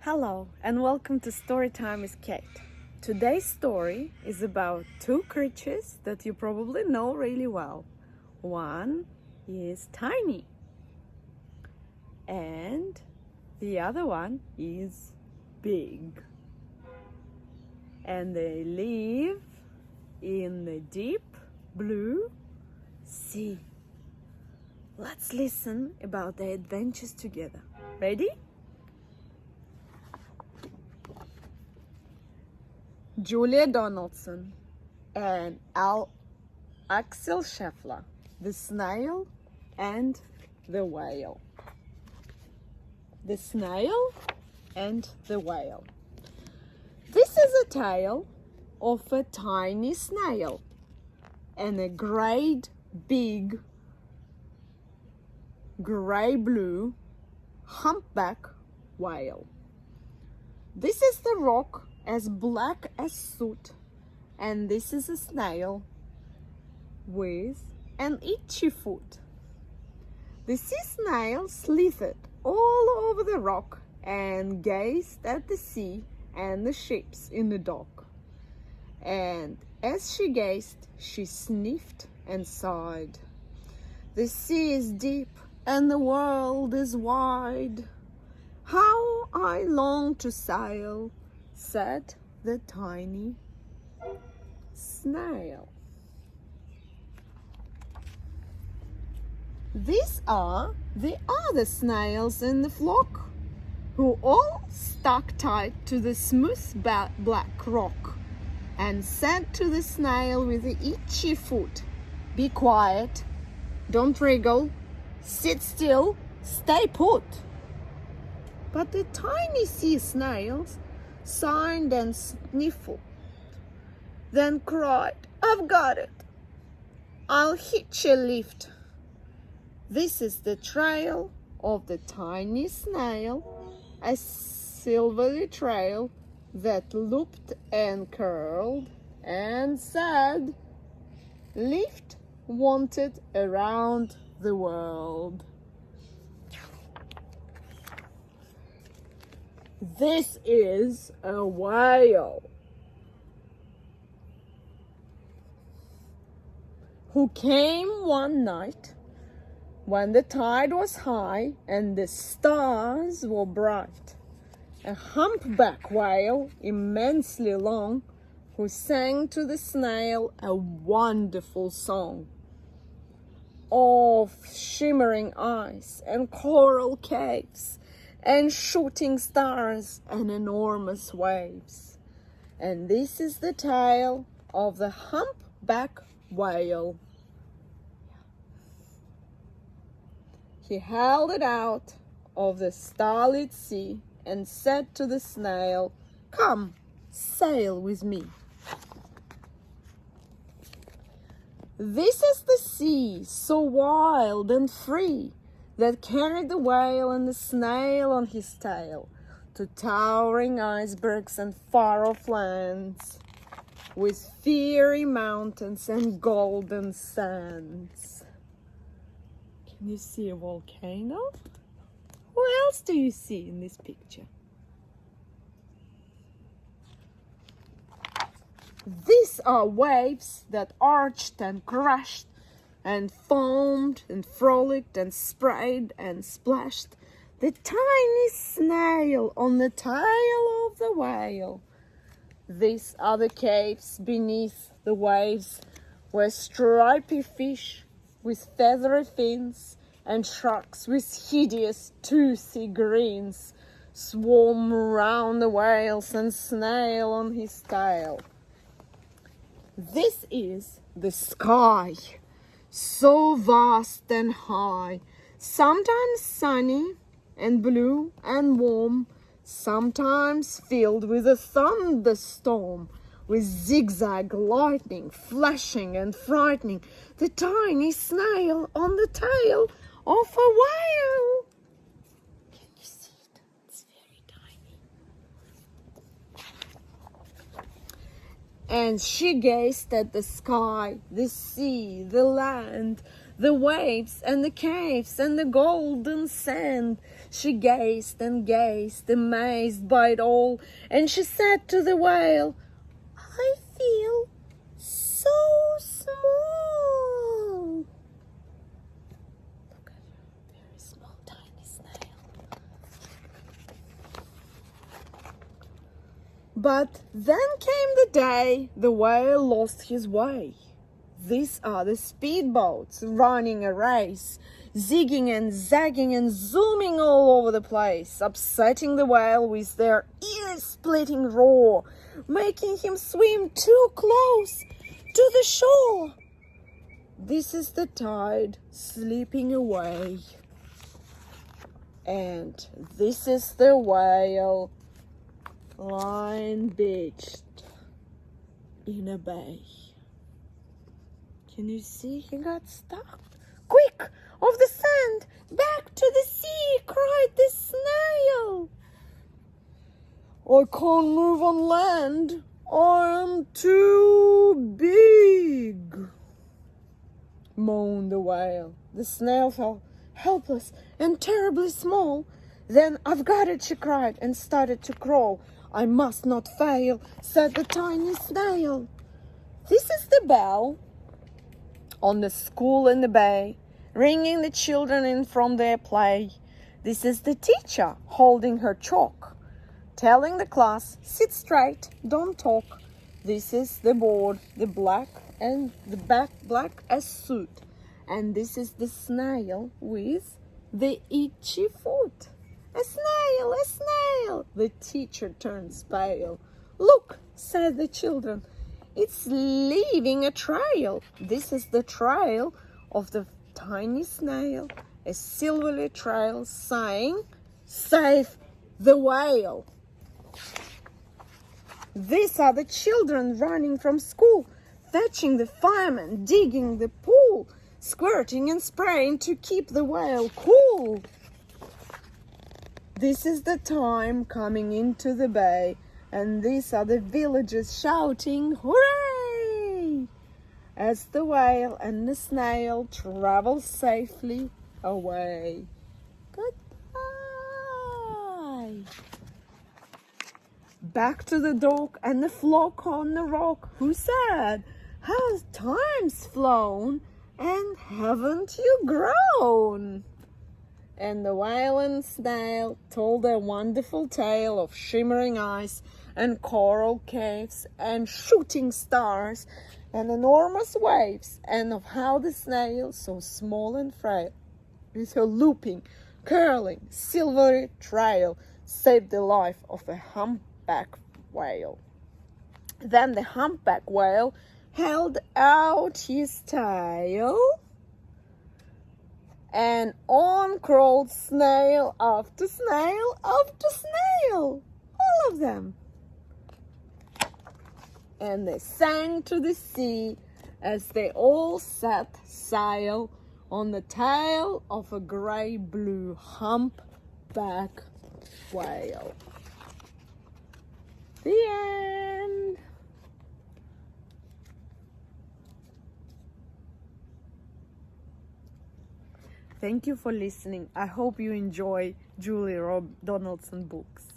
Hello and welcome to Storytime with Kate. Today's story is about two creatures that you probably know really well. One is tiny and the other one is big. And they live in the deep blue sea. Let's listen about their adventures together. Ready? Julia Donaldson and Axel Scheffler, the snail and the whale. The snail and the whale. This is a tale of a tiny snail and a great big gray-blue humpback whale. This is the rock as black as soot, and this is a snail with an itchy foot. The sea snail slithered all over the rock and gazed at the sea and the ships in the dock. And as she gazed, she sniffed and sighed. The sea is deep and the world is wide. How I long to sail, said the tiny snail. These are the other snails in the flock, who all stuck tight to the smooth black rock and said to the snail with the itchy foot, "Be quiet, don't wriggle, sit still, stay put." But the tiny sea snails sighed and sniffled, then cried, "I've got it, I'll hitch a lift." This is the trail of the tiny snail, a silvery trail that looped and curled and said, "Lift wanted around the world." This is a whale who came one night when the tide was high and the stars were bright. A humpback whale, immensely long, who sang to the snail a wonderful song of shimmering eyes and coral caves and shooting stars and enormous waves. And this is the tale of the humpback whale. He held it out of the starlit sea and said to the snail, "Come, sail with me." This is the sea, so wild and free, that carried the whale and the snail on his tail to towering icebergs and far-off lands, with fiery mountains and golden sands. Can you see a volcano? What else do you see in this picture? These are waves that arched and crashed and foamed and frolicked and sprayed and splashed the tiny snail on the tail of the whale. These are the caves beneath the waves where stripy fish with feathery fins and sharks with hideous toothy grins swarm round the whales and snail on his tail. This is the sky, so vast and high, sometimes sunny and blue and warm, sometimes filled with a thunderstorm, with zigzag lightning flashing and frightening the tiny snail on the tail of a whale. Can you see it? It's very tiny. And she gazed at the sky, the sea, the land, the waves and the caves and the golden sand. She gazed and gazed, amazed by it all, and she said to the whale, "I feel so small." Look at her, very small, tiny snail. But then came the day the whale lost his way. These are the speedboats running a race, zigging and zagging and zooming all over the place, upsetting the whale with their ear-splitting roar, making him swim too close to the shore. This is the tide slipping away. And this is the whale lying beached in a bay. Can you see he got stuck? "Quick, off the sand, back to the sea," cried the snail. "I can't move on land, I am too big," moaned the whale. The snail felt helpless and terribly small. "Then I've got it," she cried, and started to crawl. "I must not fail," said the tiny snail. This is the bell on the school in the bay, ringing the children in from their play. This is the teacher holding her chalk, telling the class, "Sit straight, don't talk." This is the board, the black and the back black as soot. And this is the snail with the itchy foot. "A snail, a snail!" The teacher turns pale. "Look," said the children, "it's leaving a trail." This is the trail of the tiny snail, a silvery trail saying, "Save the whale." These are the children running from school, fetching the fireman, digging the pool, squirting and spraying to keep the whale cool. This is the time coming into the bay, and these are the villagers shouting, "Hooray!" as the whale and the snail travel safely away. Goodbye. Back to the dock and the flock on the rock, who said, "How time's flown, and haven't you grown?" And the whale and snail told their wonderful tale of shimmering ice and coral caves and shooting stars and enormous waves, and of how the snail, so small and frail, with her looping, curling, silvery trail, saved the life of a humpback whale. Then the humpback whale held out his tail, and on crawled snail after snail after snail, all of them. And they sang to the sea as they all set sail on the tail of a grey-blue humpback whale. The end. Thank you for listening. I hope you enjoy Julia Donaldson books.